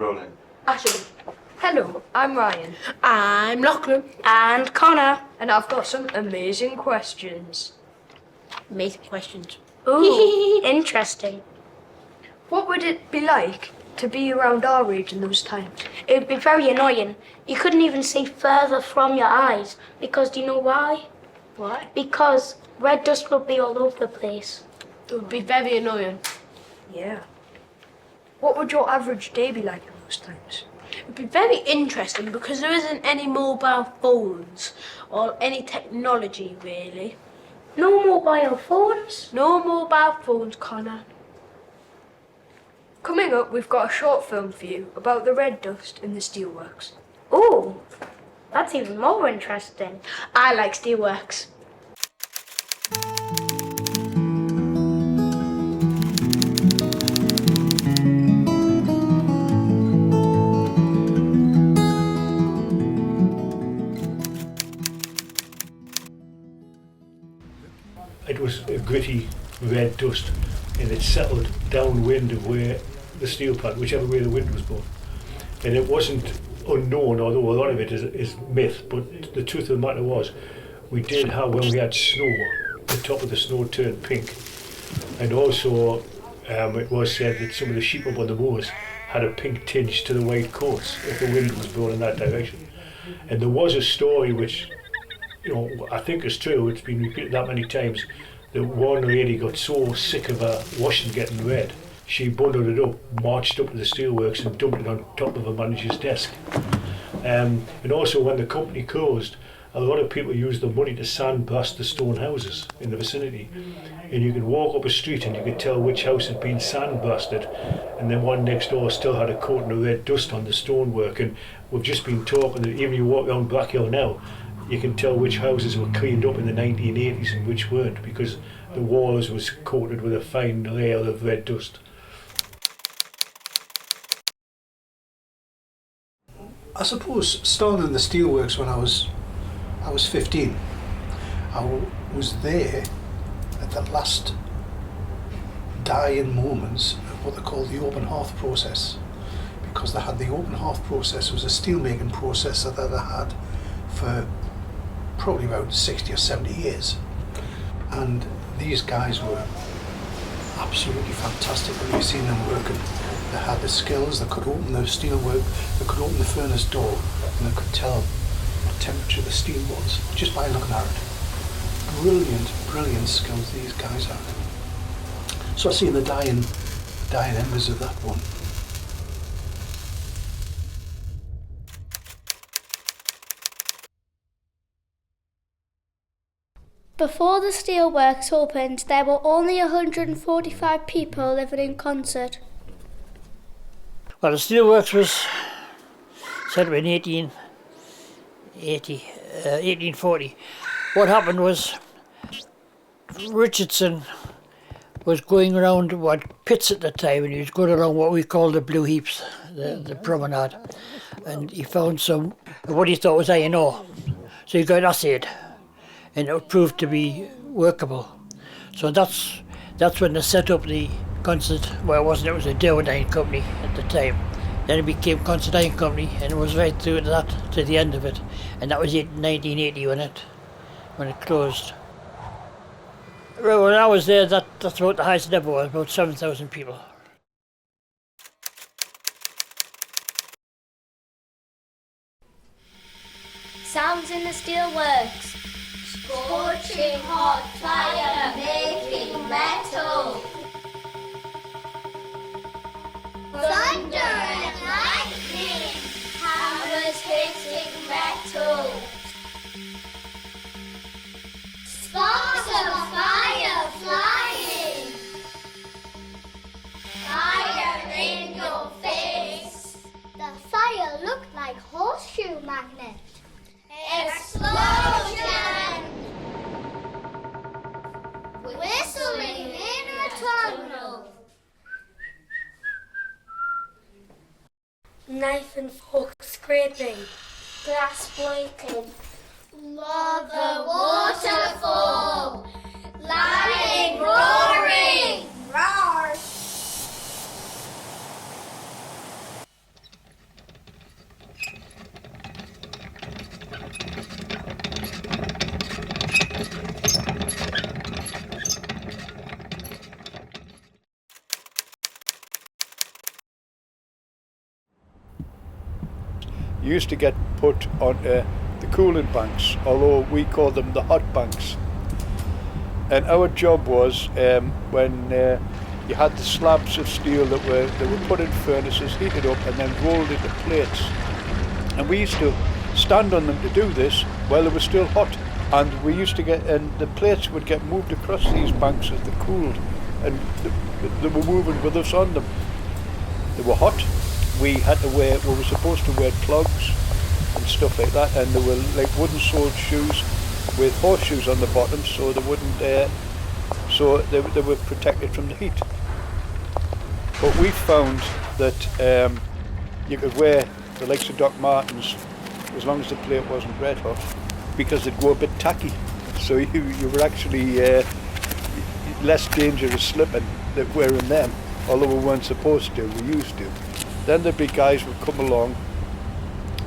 Rolling. Action. Hello, I'm Ryan. I'm Lachlan. And Connor. And I've got some amazing questions. Amazing questions. Ooh, interesting. What would it be like to be around our age in those times? It would be very annoying. You couldn't even see further from your eyes. Because do you know why? Why? Because red dust would be all over the place. It would be very annoying. Yeah. What would your average day be like in those times? It would be very interesting because there isn't any mobile phones or any technology really. No mobile phones? No mobile phones, Connor. Coming up, we've got a short film for you about the red dust in the steelworks. Ooh, that's even more interesting. I like Steelworks. It was a gritty red dust and it settled downwind of where the steel plant, whichever way the wind was blowing. And it wasn't unknown, although a lot of it is myth, but the truth of the matter was we did have, when we had snow, the top of the snow turned pink. And also it was said that some of the sheep up on the moors had a pink tinge to the white coats if the wind was blowing in that direction. And there was a story which, you know, I think is true, it's been repeated that many times, that one lady got so sick of her washing getting red, she bundled it up, marched up to the steelworks and dumped it on top of a manager's desk. And also when the company closed, a lot of people used the money to sandblast the stone houses in the vicinity. And you could walk up a street and you could tell which house had been sandblasted, and then one next door still had a coating of red dust on the stonework. And we've just been talking that even you walk around Black Hill now, you can tell which houses were cleaned up in the 1980s and which weren't, because the walls was coated with a fine layer of red dust. I suppose starting in the steelworks when I was 15. I was there at the last dying moments of what they call the open hearth process, because they had the open hearth process. It was a steel making process that they had for probably about 60 or 70 years, and these guys were absolutely fantastic when you've seen them working. They had the skills, they could open the steel work, they could open the furnace door, and they could tell what temperature the steel was just by looking at it. Brilliant skills these guys had. So I seen the dying embers of that one. Before the steelworks opened, there were only 145 people living in Consett. Well, the steelworks was set up in 1840. What happened was Richardson was going around what pits at the time, and he was going along what we call the blue heaps, the promenade, and he found some what he thought was iron ore. So he got acid, and it proved to be workable. So that's when they set up the Consett. Well, it was a Derwentine company at the time. Then it became Consett Iron Company, and it was right through that to the end of it. And that was 1980 when it closed. Well, when I was there, that's about the highest it ever was, about 7,000 people. Sounds in the steelworks. Scorching hot fire making metal. Thunder and lightning, hammers hitting metal. Sparks of fire flying. Fire in your face. The fire looked like horseshoe magnet. Explosion! Whistling in a tunnel. Knife and fork scraping. Glass breaking. Lava waterfall. Lightning roaring. Roar. used to get put onto the cooling banks, although we called them the hot banks. And our job was when you had the slabs of steel that were put in furnaces, heated up, and then rolled into plates. And we used to stand on them to do this while they were still hot. And we used to and the plates would get moved across these banks as they cooled, and they were moving with us on them. They were hot. We were supposed to wear clogs and stuff like that, and they were like wooden soled shoes with horseshoes on the bottom, so they wouldn't, so they were protected from the heat. But we found that you could wear the likes of Doc Martens as long as the plate wasn't red hot, because they'd go a bit tacky. So you were actually less dangerous slipping than wearing them, although we weren't supposed to, we used to. Then the big guys would come along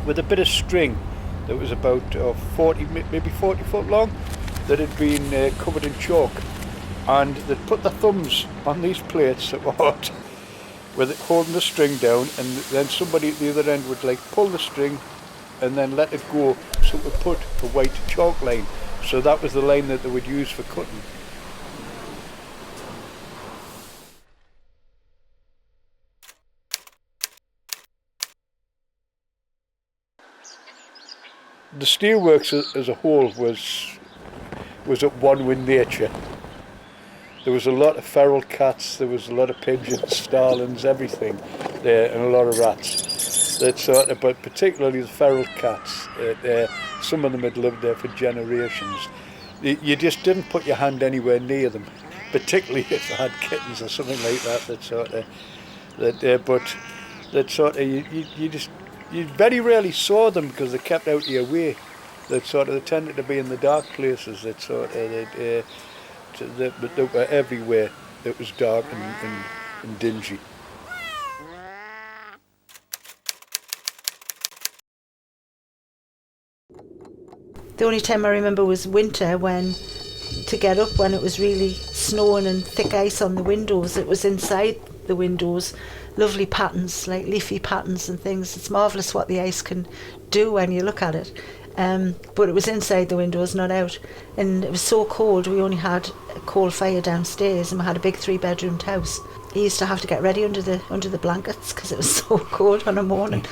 with a bit of string that was about 40, maybe 40 foot long, that had been covered in chalk. And they'd put the thumbs on these plates that were hot, with it holding the string down, and then somebody at the other end would like pull the string and then let it go, so it would put a white chalk line. So that was the line that they would use for cutting. The steelworks as a whole was at one with nature. There was a lot of feral cats, there was a lot of pigeons, starlings, everything there, and a lot of rats. But particularly the feral cats, some of them had lived there for generations. You just didn't put your hand anywhere near them, particularly if they had kittens or something like that. You very rarely saw them because they kept out of your way. They tended to be in the dark places. They were everywhere. It was dark and dingy. The only time I remember was winter, when to get up when it was really snowing and thick ice on the windows. It was inside the windows, lovely patterns, like leafy patterns and things. It's marvellous what the ice can do when you look at it. But it was inside the windows, not out. And it was so cold, we only had a coal fire downstairs, and we had a big 3-bedroomed house. I used to have to get ready under the blankets because it was so cold on a morning.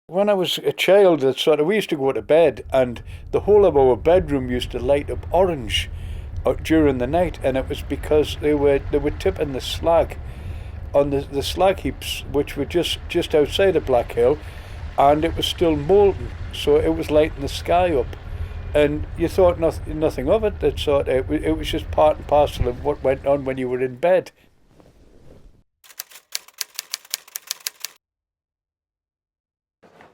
When I was a child, we used to go to bed, and the whole of our bedroom used to light up orange during the night, and it was because they were tipping the slag on the slag heaps, which were just outside of Black Hill, and it was still molten, so it was lighting the sky up, and you thought nothing of it. It was just part and parcel of what went on when you were in bed.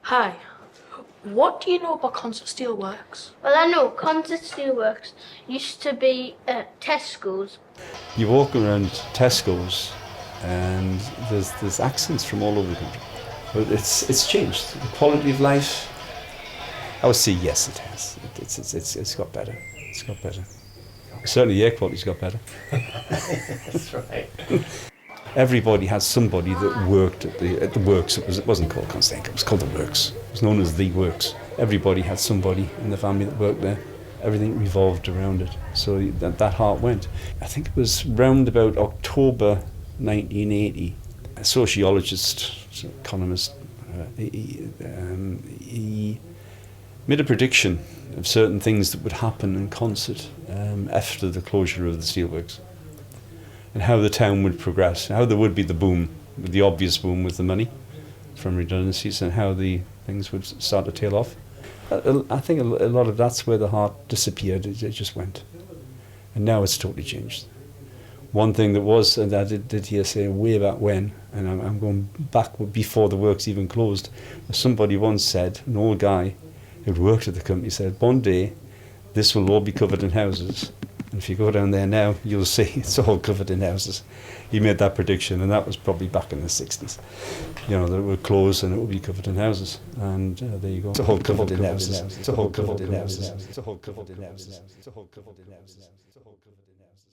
Hi. What do you know about Consett Steelworks? Well, I know Consett Steelworks used to be at Tesco's. You walk around Tesco's and there's accents from all over the country. But it's changed. The quality of life, I would say yes, it has. It's got better. It's got better. Certainly the air quality's got better. That's right. Everybody has somebody that worked at the works. It wasn't called Consett, it was called the Works. It was known as the Works. Everybody had somebody in the family that worked there. Everything revolved around it. So that heart went. I think it was round about October 1980. A sociologist, economist, he made a prediction of certain things that would happen in Consett after the closure of the steelworks, and how the town would progress, how there would be the boom, the obvious boom with the money from redundancies, and how the things would start to tail off. I think a lot of that's where the heart disappeared. It just went. And now it's totally changed. One thing that was, and I did hear say way back when, and I'm going back before the works even closed, somebody once said, an old guy who'd worked at the company said, one day this will all be covered in houses. And if you go down there now, you'll see it's all covered in houses. He made that prediction, and that was probably back in the 60s. You know, that it would close and it would be covered in houses. And there you go. It's all covered in houses. It's all covered in houses. It's all covered in houses. It's all covered in houses. It's all covered in houses.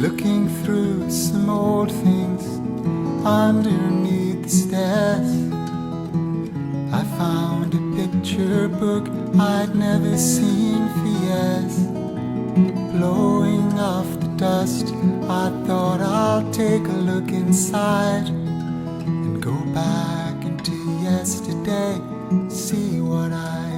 looking through some old things underneath the stairs. I found a picture book I'd never seen for years. Blowing off the dust, I thought I'll take a look inside and go back into yesterday, see what I